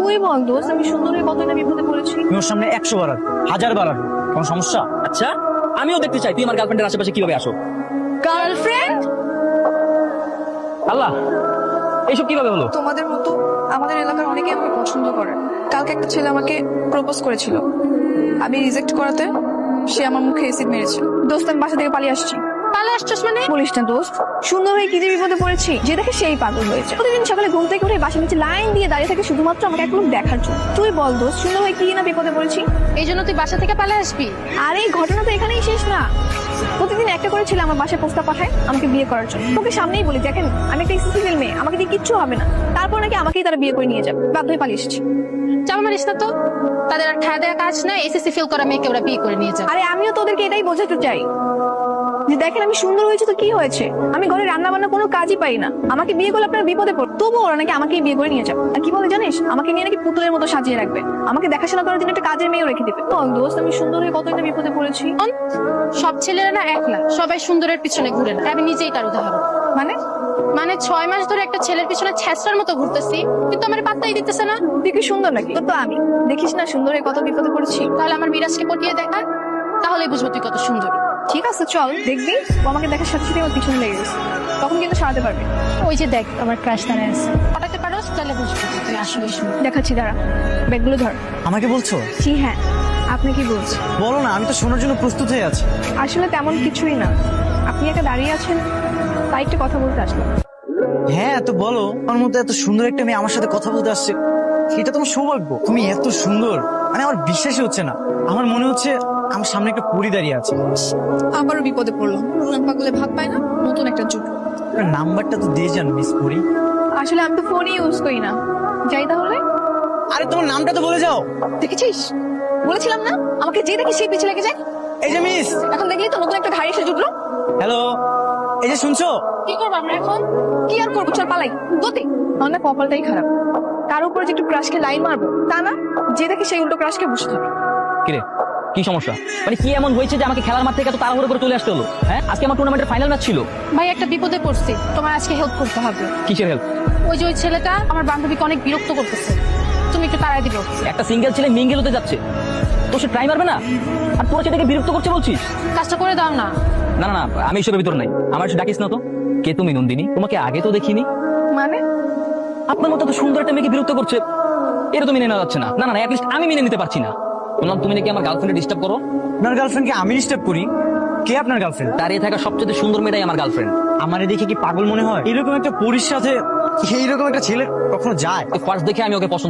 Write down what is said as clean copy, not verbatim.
তুই বল দোস্ত, আমি সুন্দর হয়ে কতটা বিপদে পড়েছি। তুমি ওর সামনে 100 বার 1000 বার কোন সমস্যা? আচ্ছা, আমিও দেখতে চাই তুই আমার গার্লফ্রেন্ডের আশেপাশে কিভাবে আসো। গার্লফ্রেন্ড? আল্লাহ, এইসব কিভাবে হলো? তোমাদের মতো আমাদের এলাকার অনেকে আমাকে পছন্দ করে। কালকে একটা ছেলে আমাকে প্রপোজ করেছিল, আমি রিজেক্ট করাতে সে আমার মুখে এসিড মেরেছিল। দোস্ত, আমি বাসা থেকে পালিয়ে আসছি। পালিয়ে আসছিস মানে? বলিস না দোস্ত, সুন্দর হয়ে কি যে বিপদে পড়েছি যে দেখে সেই পাগল হয়েছে। প্রতিদিন সকালে ঘুম থেকে উঠে বাসার নিচে লাইন দিয়ে দাঁড়িয়ে থাকে শুধুমাত্র আমাকে এক লোক দেখার জন্য। তুই বল দোস্ত, সুন্দর হয়ে কি না বিপদে পড়েছি। এই জন্য তুই বাসা থেকে পালিয়ে আসবি? আর এই ঘটনা তো এখানেই শেষ না। প্রতিদিন একটা করে ছেলে আমার বাসায় প্রস্তাব পাঠায় আমাকে বিয়ে করার জন্য। তোকে সামনেই বলি, দেখেন আমি একটা এসএসসি মেয়ে, আমাকে দিয়ে কিচ্ছু হবে না। তারপর নাকি আমাকেই তারা বিয়ে করে নিয়ে যাবে। বাধ্য হয়ে পালিয়ে এসেছি। চাপা মারিস না তো, তাদের আর ঠায় দেয়া কাজ নাই। এসএসসি ফেল করা মেয়েকে ওরা বিয়ে করে নিয়ে যায়। আরে আমিও তো ওদেরকে এটাই বোঝাতে চাই যে দেখেন আমি সুন্দর হয়েছে তো কি হয়েছে, আমি ঘরে রান্না বান্না কোনো কাজই পাই না, আমাকে বিয়ে করলে আপনার বিপদে পড়ে। তবুও ওরা নাকি আমাকেই বিয়ে করে নিয়ে যাবে। আর কি বলে জানিস, আমাকে নিয়ে নাকি পুতুলের মতো সাজিয়ে রাখবে, আমাকে দেখাশোনা করার জন্য একটা কাজের মেয়েও রেখে দিবে। বল দোস্ত, আমি সুন্দর হয়ে কতটা বিপদে পড়েছি। সব ছেলেরা না এক না, সবাই সুন্দরের পিছনে ঘুরে না। আমি নিজেই তার উদাহরণ। মানে মানে 6 মাস ধরে একটা ছেলের পিছনে ছ্যাঁচড়ার মতো ঘুরতেছি, কিন্তু আমার পাত্তাই দিতেছে না। তুই কি সুন্দর নাকি? তো আমি দেখিস না সুন্দর হয়ে কত বিপদে পড়েছি। তাহলে আমার মিরাজকে পটিয়ে দেখা, তাহলেই বুঝবো তুই কত সুন্দর। ঠিক আছে চল দেখবি, ও আমাকে দেখার সাথে সাথে আমার পিছনে লেগে গেছে, তখন কিন্তু সারাতে পারবে। ওই যে দেখ আমার ক্রাশ দাঁড়ায় আছে, পটাতে পারোস তাহলে বুঝবো তুই আসলে সুন্দর। দেখাচ্ছি, দাঁড়া, ব্যাগগুলো ধর। আমাকে বলছো? জি হ্যাঁ, আপনি কি বলছেন? বলো না, আমি তো শোনার জন্য প্রস্তুত হয়ে আছি। আসলে তেমন কিছুই না, আপনি একা দাঁড়িয়ে আছেন তাই একটু কথা বলতে আসলাম। হ্যাঁ তো বলো, আমার মধ্যে এত সুন্দর একটা মেয়ে আমার সাথে কথা বলতে আসছে, এটা তোমার সৌভাগ্য। তুমি এত সুন্দর, মানে আমার বিশ্বাসই হচ্ছে না। আমার মনে হচ্ছে আমার সামনে একটা পরী দাঁড়িয়ে আছে। আবারও বিপদে পড়লাম, পুরান পাগলে ভাব পায় না, নতুন একটা যুগ। আপনার নাম্বারটা তো দিয়ে যান মিস পরী। আসলে আমি তো ফোনই ইউজ করি না। যাই তাহলে। আরে তোমার নামটা তো বলে যাও। দেখেছিস, বলেছিলাম না আমাকে যে দেখি সেই পিছে লেগে যায়। এই যে মিস। এখন দেখলি তো নতুন একটা ঘাড়ি এসে জুটলো। হ্যালো, এই যে শুনছো? কি করবো আমরা এখন? কি আর করবো, চল পালাই গতি। আমার না কপালটাই খারাপ, তার উপরে যে একটু ক্রাশকে লাইন মারবো তা না, যে দেখি সেই উল্টো ক্রাশকে বসে থাকে। কিরে, কি সমস্যা? মানে কি এমন হয়েছে যে আমাকে খেলার মাঠ থেকে এত তাড়াহুড়ো করে চলে আসতে হলো? হ্যাঁ, আজকে আমার টুর্নামেন্টের ফাইনাল ম্যাচ ছিল। ভাই একটা বিপদে পড়ছি, তোমার আজকে হেল্প করতে হবে। কিসের হেল্প? ওই যে ওই ছেলেটা আমার বান্ধবীকে অনেক বিরক্ত করতেছে, তুমি একটু তাড়াই দিবে ওকে। একটা সিঙ্গেল ছেলে মিঙ্গেল হতে যাচ্ছে, তো সে ট্রাই মারবে না? আর তোরা সেটাকে বিরক্ত করছে বলছিস? কাজটা করে দাও না। না না না, আমি এসবের ভিতর নাই। আমার একটু ডাকিস না তো। কে তুমি নন্দিনী? তোমাকে আগে তো দেখিনি। মানে আপনার মতো এত সুন্দর একটা মেয়েকে বিরক্ত করছে, এটা তো মেনে নেওয়া যাচ্ছে না। না না, অ্যাটলিস্ট আমি মেনে নিতে পারছি না। বললাম তুমি নাকি আমার গার্লফ্রেন্ডে ডিস্টার্ব করো। আপনার গার্লফ্রেন্ডকে আমি ডিস্টার্ব করি? কে আপনার গার্লফ্রেন্ড? দাঁড়িয়ে থাকা সবচেয়ে সুন্দর মেয়েটাই আমার গার্লফ্রেন্ড। আমারে দেখে কি পাগল মনে হয়? এরকম একটা পরীর সাথে এইরকম একটা ছেলে কখনো যায়? ফার্স্ট দেখে আমি ওকে পছন্দ